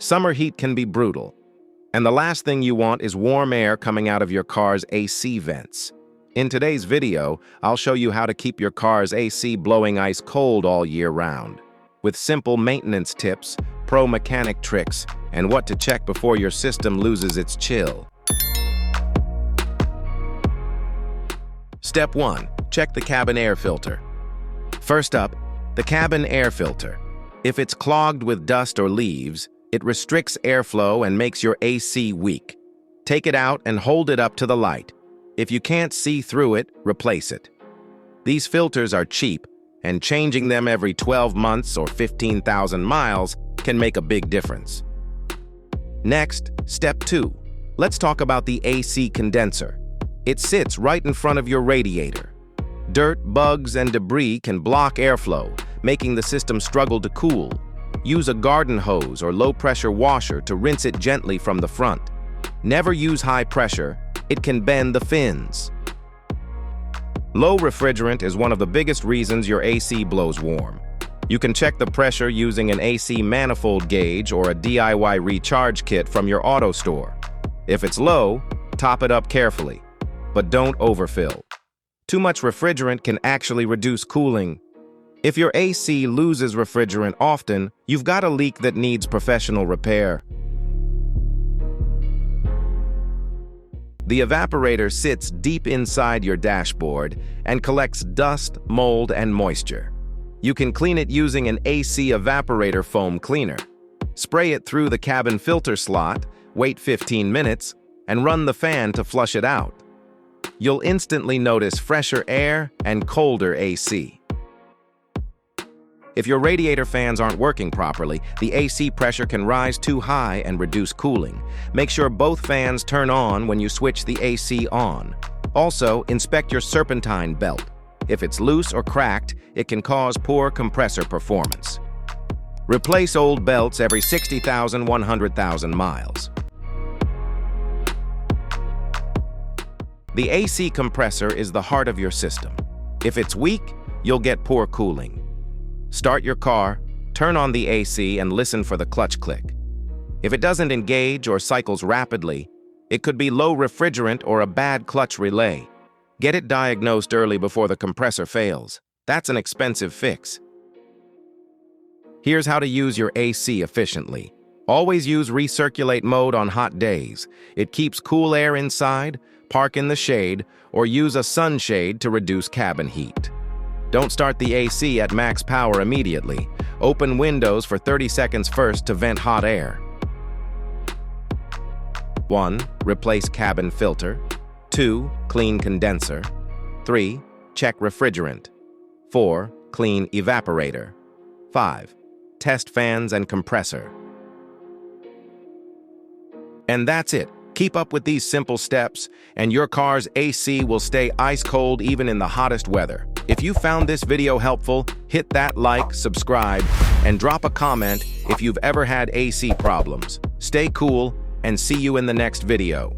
Summer heat can be brutal, and the last thing you want is warm air coming out of your car's AC vents. In today's video, I'll show you how to keep your car's AC blowing ice cold all year round, with simple maintenance tips, pro mechanic tricks, and what to check before your system loses its chill. Step 1. Check the cabin air filter. First up, the cabin air filter. If it's clogged with dust or leaves, it restricts airflow and makes your AC weak. Take it out and hold it up to the light. If you can't see through it, replace it. These filters are cheap, and changing them every 12 months or 15,000 miles can make a big difference. Next, step 2. Let's talk about the AC condenser. It sits right in front of your radiator. Dirt, bugs, and debris can block airflow, making the system struggle to cool. Use a garden hose or low-pressure washer to rinse it gently from the front. Never use high pressure, it can bend the fins. Low refrigerant is one of the biggest reasons your AC blows warm. You can check the pressure using an AC manifold gauge or a DIY recharge kit from your auto store. If it's low, top it up carefully, but don't overfill. Too much refrigerant can actually reduce cooling. If your AC loses refrigerant often, you've got a leak that needs professional repair. The evaporator sits deep inside your dashboard and collects dust, mold, and moisture. You can clean it using an AC evaporator foam cleaner. Spray it through the cabin filter slot, wait 15 minutes, and run the fan to flush it out. You'll instantly notice fresher air and colder AC. If your radiator fans aren't working properly, the AC pressure can rise too high and reduce cooling. Make sure both fans turn on when you switch the AC on. Also, inspect your serpentine belt. If it's loose or cracked, it can cause poor compressor performance. Replace old belts every 60,000 to 100,000 miles. The AC compressor is the heart of your system. If it's weak, you'll get poor cooling. Start your car, turn on the AC, and listen for the clutch click. If it doesn't engage or cycles rapidly, it could be low refrigerant or a bad clutch relay. Get it diagnosed early before the compressor fails. That's an expensive fix. Here's how to use your AC efficiently. Always use recirculate mode on hot days. It keeps cool air inside, park in the shade, or use a sunshade to reduce cabin heat. Don't start the AC at max power immediately. Open windows for 30 seconds first to vent hot air. 1. Replace cabin filter. 2. Clean condenser. 3. Check refrigerant. 4. Clean evaporator. 5. Test fans and compressor. And that's it. Keep up with these simple steps, and your car's AC will stay ice cold even in the hottest weather. If you found this video helpful, hit that like, subscribe, and drop a comment if you've ever had AC problems. Stay cool, and see you in the next video.